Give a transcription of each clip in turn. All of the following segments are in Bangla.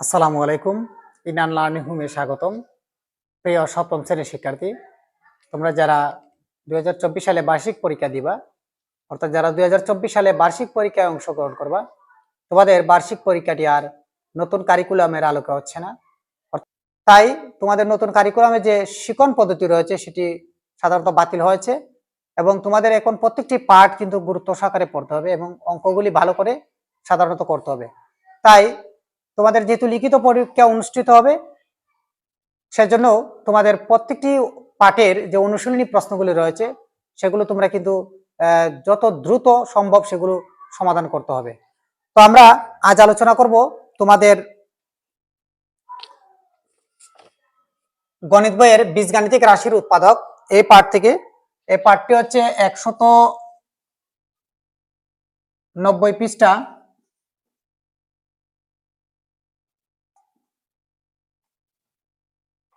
আসসালামু আলাইকুম। ইনান লার্নিং হোমে স্বাগতম। প্রিয় সপ্তম শ্রেণীর শিক্ষার্থী, তোমরা যারা 2024 সালে বার্ষিক পরীক্ষা দিবা, অর্থাৎ যারা 2024 সালে বার্ষিক পরীক্ষায় অংশগ্রহণ করবা, তোমাদের বার্ষিক পরীক্ষাটি আর নতুন কারিকুলামের আলোকে হচ্ছে না। তাই তোমাদের নতুন কারিকুলামে যে শিক্ষণ পদ্ধতি রয়েছে সেটি সাধারণত বাতিল হয়েছে এবং তোমাদের এখন প্রত্যেকটি পার্ট কিন্তু গুরুত্ব সহকারে পড়তে হবে এবং অঙ্কগুলি ভালো করে সাধারণত করতে হবে। তাই তোমাদের যেহেতু লিখিত পরীক্ষা অনুষ্ঠিত হবে, সেজন্য তোমাদের প্রত্যেকটি পাঠের যে অনুশীলনী প্রশ্নগুলি রয়েছে সেগুলো তোমরা কিন্তু যত দ্রুত সম্ভব সেগুলো সমাধান করতে হবে। তো আমরা আজ আলোচনা করব তোমাদের গণিত বইয়ের বীজগাণিতিক রাশির উৎপাদক এই পাঠ থেকে। এই পাঠটি হচ্ছে 190 পৃষ্ঠা।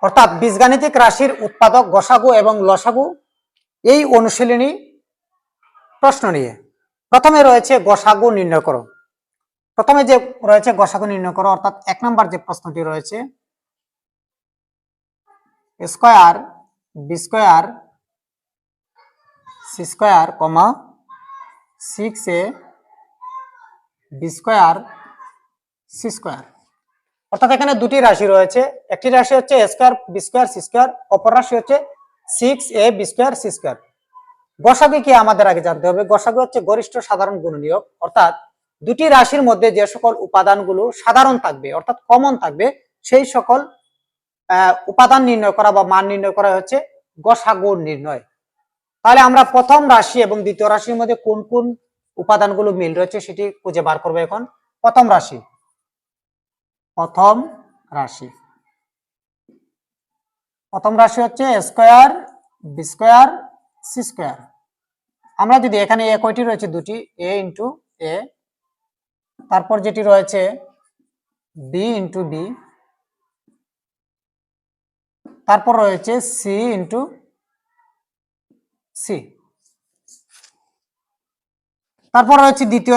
অর্থাৎ বীজগাণিতিক রাশির উৎপাদক, গসাগু এবং লসাগু এই অনুশীলনী প্রশ্ন নিয়ে। প্রথমে রয়েছে গসাগু নির্ণয় করো। প্রথমে যে রয়েছে গসাগু নির্ণয় করো, অর্থাৎ 1 নম্বর যে প্রশ্নটি রয়েছে, square B square C square comma 6a B square C square. অর্থাৎ এখানে দুটি রাশি রয়েছে, একটি রাশি হচ্ছে a square B square C square, অপর রাশি হচ্ছে 6a B square C square. গসাগু কি আমাদের আগে জানতে হবে। গসাগু হচ্ছে গরিষ্ঠ সাধারণ গুণনীয়ক, অর্থাৎ দুটি রাশির মধ্যে যে সকল উপাদানগুলো সাধারণ থাকবে অর্থাৎ কমন থাকবে সেই সকল উপাদান নির্ণয় করা বা মান নির্ণয় করা হচ্ছে গসাগু নির্ণয়। তাহলে আমরা প্রথম রাশি এবং দ্বিতীয় রাশির মধ্যে কোন কোন উপাদানগুলো মিল রয়েছে সেটি খুঁজে বার করবো। এখন প্রথম রাশি হচ্ছে square B square C square. আমরা যদি এখানে এ কয়টি রয়েছে, দুটি, এ ইন্টু এ, তারপর যেটি রয়েছে বি ইন্টু বি, তারপর রয়েছে সি ইন্টু সি, তারপর রয়েছে দ্বিতীয়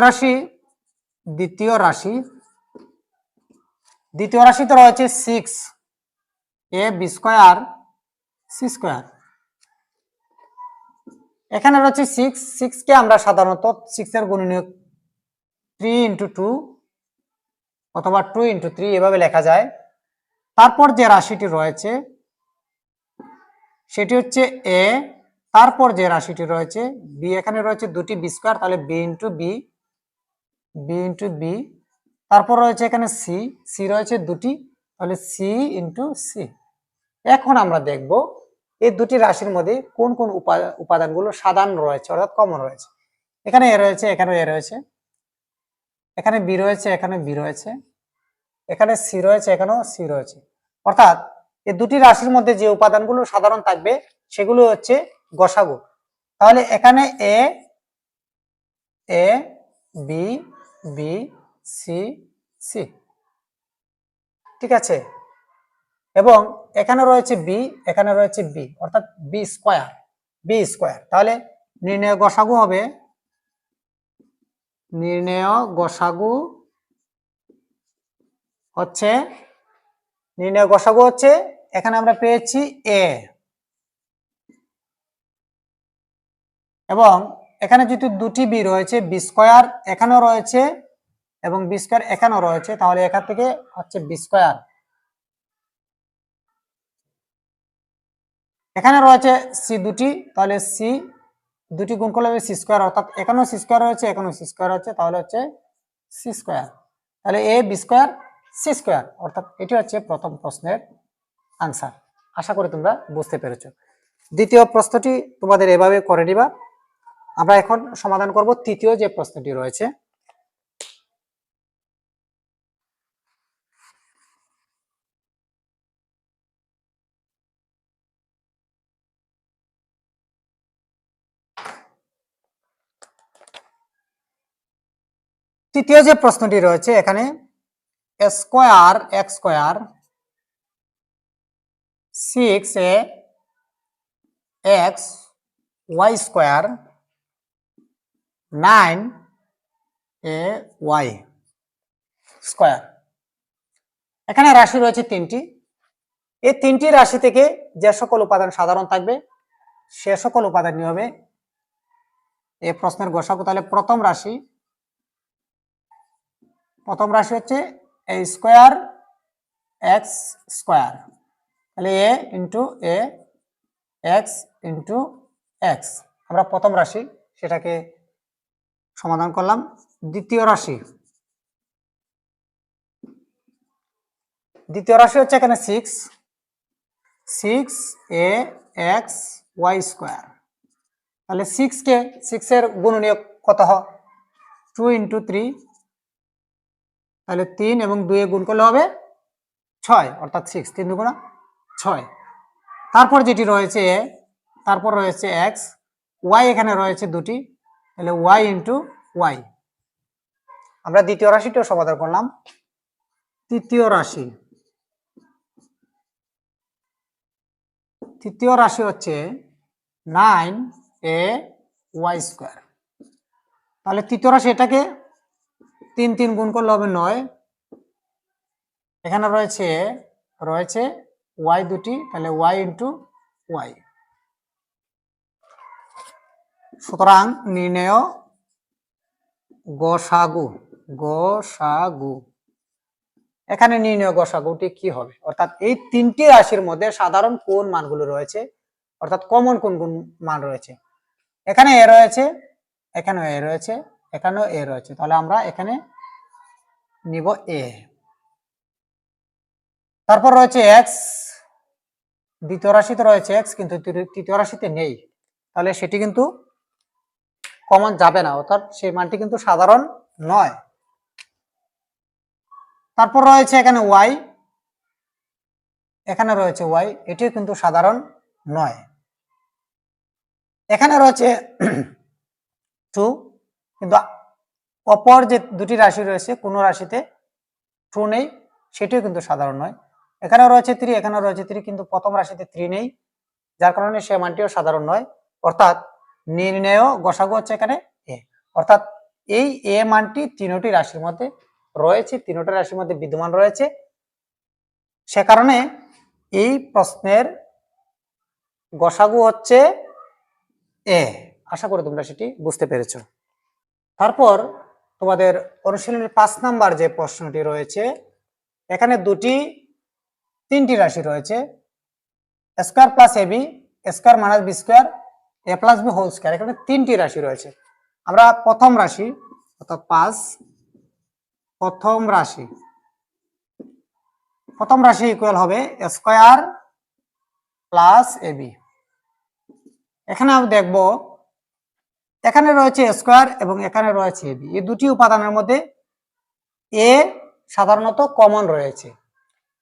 রাশিতে রয়েছে 6a B square C square. এখানে রয়েছে 6 কে আমরা সাধারণত 6 এর গুণনীয়ক 3 ইন্টু 2 অথবা 2 ইন্টু 3 এভাবে লেখা যায়। তারপর যে রাশিটি রয়েছে সেটি হচ্ছে এ, তারপর যে রাশিটি রয়েছে বি, এখানে রয়েছে দুটি বি স্কয়ার, তাহলে বি ইন্টু বি, তারপর রয়েছে এখানে সি রয়েছে দুটি, তাহলে সি ইন্টু সি। এখন আমরা দেখব এই দুটি রাশির মধ্যে কোন কোন উপাদানগুলো সাধারণ রয়েছে অর্থাৎ কমন রয়েছে। এখানে এ রয়েছে, এখানে এ রয়েছে, এখানে বি রয়েছে, এখানে বি রয়েছে, এখানে সি রয়েছে, এখানেও সি রয়েছে। অর্থাৎ এই দুটি রাশির মধ্যে যে উপাদানগুলো সাধারণ থাকবে সেগুলো হচ্ছে গসাগু। তাহলে এখানে A B B C C, ঠিক আছে, এবং এখানে রয়েছে বি, এখানে রয়েছে বি, অর্থাৎ বি স্কয়ার। তাহলে নির্ণয় গসাগু হচ্ছে এখানে আমরা পেয়েছি এ, এবং এখানে যেহেতু দুটি বি রয়েছে, বি স্কয়ার এখানেও রয়েছে এবং বি স্কয়ার এখানেও রয়েছে, তাহলে এখান থেকে হচ্ছে বি স্কয়ার। এখানে রয়েছে সি দুটি, তাহলে সি দুটি গুণ করলে হবে সি স্কয়ার, অর্থাৎ এখানেও সি স্কয়ার রয়েছে, এখানেও সি স্কয়ার রয়েছে, তাহলে হচ্ছে সি স্কয়ার। তাহলে A B square C square, অর্থাৎ এটি হচ্ছে প্রথম প্রশ্নের আনসার। আশা করি তোমরা বুঝতে পেরেছো। দ্বিতীয় প্রশ্নটি তোমাদের এভাবে করে নিবা। আমরা এখন সমাধান করব তৃতীয় যে প্রশ্নটি রয়েছে। তৃতীয় যে প্রশ্নটি রয়েছে এখানে square x square 6a x y square 9a y square. এখানে রাশি রয়েছে তিনটি। এই তিনটি রাশি থেকে যে সকল উপাদান সাধারণ থাকবে সে সকল উপাদান নিয়মে এই প্রশ্নের গসাগু। তাহলে প্রথম রাশি হচ্ছে এ স্কোয়ার এক্স স্কোয়ার, তাহলে এ ইন্টু এ এক্স ইন্টু এক্স, আমরা প্রথম রাশি সেটাকে সমাধান করলাম। দ্বিতীয় রাশি হচ্ছে এখানে সিক্স এ এক্স ওয়াই স্কোয়ার, তাহলে সিক্স এর গুণনীয়ক কত হয় 2 ইন্টু 3, তাহলে 3 এবং 2 এ গুণ করলে হবে 6, অর্থাৎ 6 3 দুগুণা 6। তারপর যেটি রয়েছে তারপর রয়েছে এক্স, ওয়াই এখানে রয়েছে দুটি, তাহলে ওয়াই ইন্টু ওয়াই। আমরা দ্বিতীয় রাশিটিও সমাধান করলাম। তৃতীয় রাশি হচ্ছে 9 এ ওয়াই স্কোয়ার, তাহলে তৃতীয় রাশি এটাকে 3 3 গুণ করলে হবে 9, এখানে রয়েছে ওয়াই দুটি, তাহলে ওয়াই ইন্টু ওয়াই। সুতরাং নির্ণেয় গসাগু, এখানে নির্ণয় গসাগুটি কি হবে, অর্থাৎ এই তিনটি রাশির মধ্যে সাধারণ কোন মানগুলো রয়েছে, অর্থাৎ কমন কোন কোন মান রয়েছে। এখানে এ রয়েছে, এখানেও এ রয়েছে, এখানেও এ রয়েছে, তাহলে আমরা এখানে নিব এ। তারপর রয়েছে এক্স, দ্বিতীয় রাশিতে রয়েছে এক্স কিন্তু তৃতীয় রাশিতে নেই, তাহলে সেটি কিন্তু কমন যাবে না, অর্থাৎ সেই মানটি কিন্তু সাধারণ নয়। তারপর রয়েছে এখানে ওয়াই, এখানে রয়েছে ওয়াই, এটিও কিন্তু সাধারণ নয়। এখানে রয়েছে 2, কিন্তু অপর যে দুটি রাশি রয়েছে কোনো রাশিতে 2 নেই, সেটিও কিন্তু সাধারণ নয়। এখানে রয়েছে 3, এখানে রয়েছে 3, কিন্তু প্রথম রাশিতে 3 নেই, যার কারণে সে মানটিও সাধারণ নয়। অর্থাৎ নির্ণেয় গসাগু হচ্ছে এখানে এ, অর্থাৎ এই এ মানটি তিনটি রাশির মধ্যে রয়েছে, তিনটি রাশির মধ্যে বিদ্যমান রয়েছে, সে কারণে এই প্রশ্নের গসাগু হচ্ছে এ। আশা করি তোমরা সেটি বুঝতে পেরেছো। তারপর তোমাদের অনুশীলনের 5 নাম্বার যে প্রশ্নটি রয়েছে, এখানে তিনটি রাশি রয়েছে, square plus AB, square minus B square, A plus B whole square, এখানে তিনটি রাশি রয়েছে। আমরা প্রথম রাশি অর্থাৎ 5, প্রথম রাশি ইকুয়াল হবে স্কয়ার প্লাস এবি। এখানে আমি দেখব এখানে রয়েছে স্কয়ার এবং এখানে রয়েছে এবি, এই দুটি উপাদানের মধ্যে এ সাধারণত কমন রয়েছে,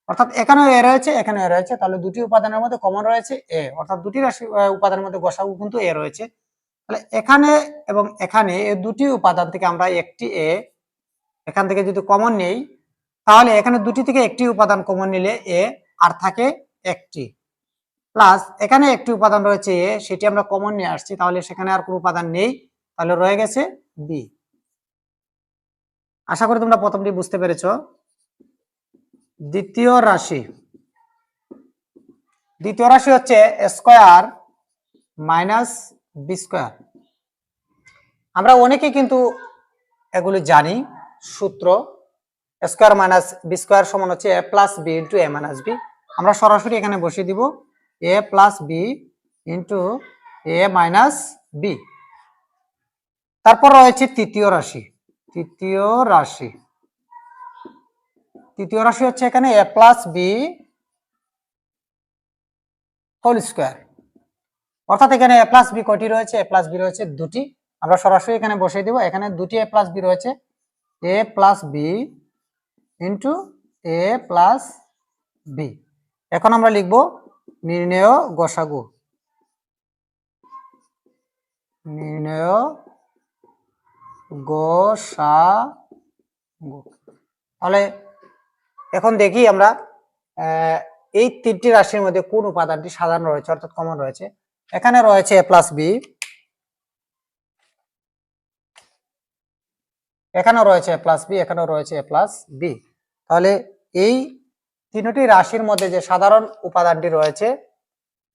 অর্থাৎ এখানেও এ রয়েছে, এখানেও এ রয়েছে, তাহলে দুটি উপাদানের মধ্যে কমন রয়েছে এ, অর্থাৎ দুটি রাশি উপাদানের মধ্যে গসাগু কিন্তু এ রয়েছে। তাহলে এখানে এবং এখানে এই দুটি উপাদান থেকে আমরা একটি এ এখান থেকে যদি কমন নেই, তাহলে এখানে দুটি থেকে একটি উপাদান কমন নিলে এ আর থাকে একটি, প্লাস এখানে একটি উপাদান রয়েছে এ, সেটি আমরা কমন নিয়ে আসছি, তাহলে সেখানে আর কোনো উপাদান নেই, তাহলে রয়ে গেছে বি। আশা করি তোমরা প্রথমটি বুঝতে পেরেছো। দ্বিতীয় রাশি হচ্ছে স্কয়ার মাইনাস বি স্কয়ার। আমরা অনেকে কিন্তু এগুলি জানি, সূত্র স্কয়ার মাইনাস বি স্কয়ার সমান হচ্ছে এ plus b into a minus B. আমরা সরাসরি এখানে বসিয়ে দিব এ plus b into a minus B. তারপর রয়েছে তৃতীয় রাশি হচ্ছে এখানে এ প্লাস বি হোল স্কয়ার, অর্থাৎ এখানে এ প্লাস বি কয়টি রয়েছে, এ প্লাস বি রয়েছে দুটি, আমরা সরাসরি এখানে বসিয়ে দিব, এখানে দুটি এ প্লাস বি রয়েছে, এ প্লাস বি ইন্টু এ প্লাস বি। এখন আমরা লিখব নির্ণেয় গসাগু, তাহলে এখন দেখি আমরা এই তিনটি রাশির মধ্যে কোন উপাদানটি সাধারণ রয়েছে, অর্থাৎ কমন রয়েছে। এখানে রয়েছে এ প্লাস বি, এখানেও রয়েছে এ প্লাস বি, এখানেও রয়েছে এ প্লাস বি, তাহলে এই তিনটি রাশির মধ্যে যে সাধারণ উপাদানটি রয়েছে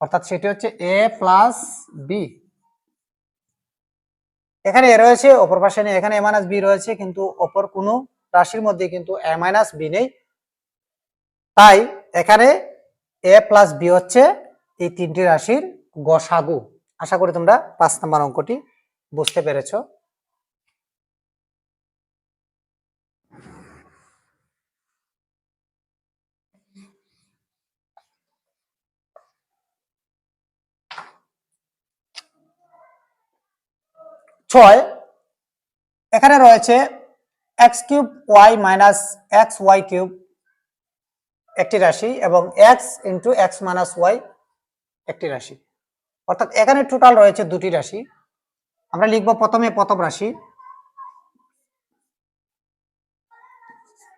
অর্থাৎ সেটি হচ্ছে a প্লাস বি। এখানে এ রয়েছে, অপর পাশে নেই, এখানে a মাইনাস বি রয়েছে, কিন্তু অপর কোনো রাশির মধ্যে কিন্তু a মাইনাস বি নেই। তাই এখানে a প্লাস বি হচ্ছে এই তিনটি রাশির গসাগু। আশা করি তোমরা 5 নম্বর অঙ্কটি বুঝতে পেরেছো। ছয়, এখানে রয়েছে x cube y minus x y cube একটি রাশি এবং x into x minus y একটি রাশি। অর্থাৎ এখানে টোটাল রয়েছে দুটি রাশি। আমরা লিখব প্রথমে প্রথম রাশি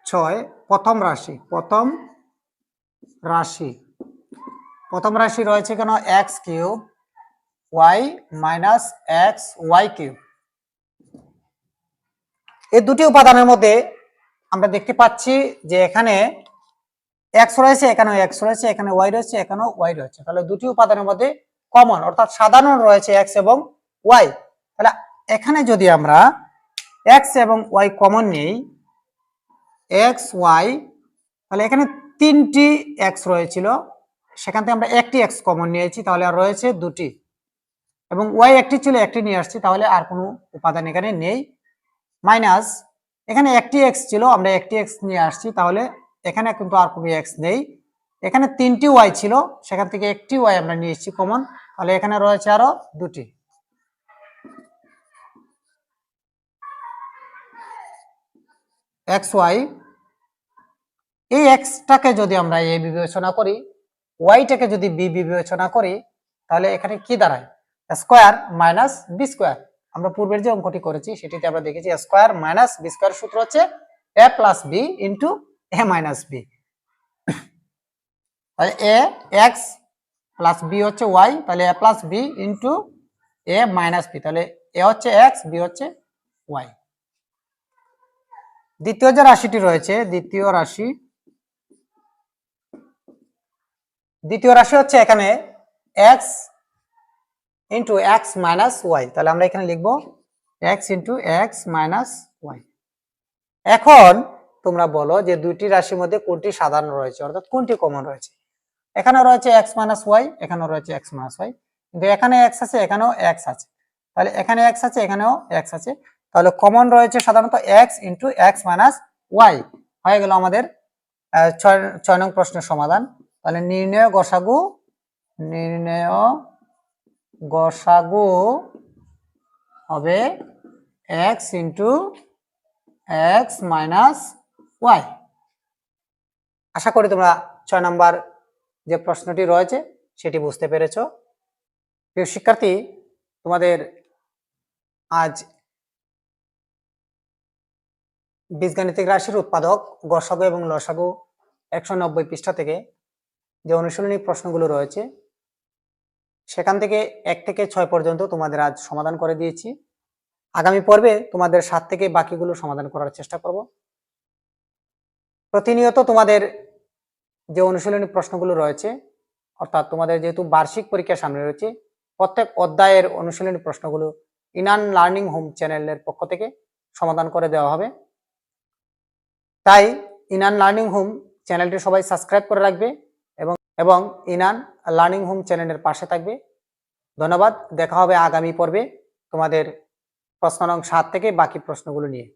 6, প্রথম রাশি প্রথম রাশি রয়েছে কেন x cube y minus x y cube. এই দুটি উপাদানের মধ্যে আমরা দেখতে পাচ্ছি যে এখানে x রয়েছে, এখানেও x রয়েছে, এখানে y রয়েছে, এখানেও y রয়েছে। তাহলে দুটি উপাদানের মধ্যে কমন অর্থাৎ সাধারণ রয়েছে x এবং y। তাহলে এখানে যদি আমরা x এবং y কমন নেই, x y, তাহলে এখানে তিনটি x রয়েছিল, সেখান থেকে আমরা একটি x কমন নিয়েছি, তাহলে আর রয়েছে দুটি, এবং y একটি ছিল, একটি নিয়ে আসছি, তাহলে আর কোনো উপাদান এখানে নেই। মাইনাস এখানে একটি x ছিল, আমরা একটি x নিয়ে আসছি, তাহলে এখানে কিন্তু আর কোনো x নেই। এখানে তিনটি y ছিল, সেখান থেকে একটি y আমরা নিয়ে এসেছি কমন, তাহলে এখানে রয়েছে আরো দুটি। xy, এই xটাকে যদি আমরা a বিবেচনা করি, yটাকে যদি b বিবেচনা করি, তাহলে এখানে কি দাঁড়ায়? Square minus B square. আমরা পূর্বের যে অঙ্কটি করেছি সেটিতে আমরা দেখেছি স্কয়ার মাইনাস বি স্কয়ার সূত্র হচ্ছে a plus b into a minus b. তাহলে এ এক্স প্লাস বি হচ্ছে ওয়াই, তাহলে a plus b into a minus b, তাহলে এ হচ্ছে এক্স, বি হচ্ছে ওয়াই। দ্বিতীয় যে রাশিটি রয়েছে, দ্বিতীয় রাশি হচ্ছে এখানে x into x minus y, তাহলে আমরা এখানে লিখবো x into x minus y. এখন তোমরা বলো যে দুইটি রাশির মধ্যে কোনটি সাধারণ রয়েছে অর্থাৎ কোনটি কমন রয়েছে। এখানে রয়েছে এক্স মাইনাস ওয়াই, এখানেও রয়েছে এক্স মাইনাস ওয়াই, কিন্তু এখানে এক্স আছে, এখানেও এক্স আছে, তাহলে এখানে এক্স আছে, এখানেও এক্স আছে, তাহলে কমন রয়েছে সাধারণত x into x minus y. হয়ে গেল আমাদের 6 নং প্রশ্নের সমাধান। তাহলে নির্ণয় গসাগু হবে x into x minus y. আশা করি তোমরা 6 নম্বর যে প্রশ্নটি রয়েছে সেটি বুঝতে পেরেছ। প্রিয় শিক্ষার্থী, তোমাদের আজ বীজগাণিতিক রাশির উৎপাদক, গসাগু এবং লসাগু 190 পৃষ্ঠা থেকে যে অনুশীলনী প্রশ্নগুলো রয়েছে সেখান থেকে 1 থেকে 6 পর্যন্ত তোমাদের আজ সমাধান করে দিয়েছি। আগামী পর্বে তোমাদের 7 থেকে বাকিগুলো সমাধান করার চেষ্টা করব। প্রতিনিয়ত তোমাদের যে অনুশীলনী প্রশ্নগুলো রয়েছে অর্থাৎ তোমাদের যেহেতু বার্ষিক পরীক্ষা সামনে রয়েছে, প্রত্যেক অধ্যায়ের অনুশীলনী প্রশ্নগুলো ইনান লার্নিং হোম চ্যানেলের পক্ষ থেকে সমাধান করে দেওয়া হবে। তাই ইনান লার্নিং হোম চ্যানেলটি সবাই সাবস্ক্রাইব করে রাখবে এবং ইনান লার্নিং হোম চ্যানেলের পাশে থাকবে। ধন্যবাদ। দেখা হবে আগামী পর্বে তোমাদের প্রশ্ন নং 7 থেকে বাকি প্রশ্নগুলো নিয়ে।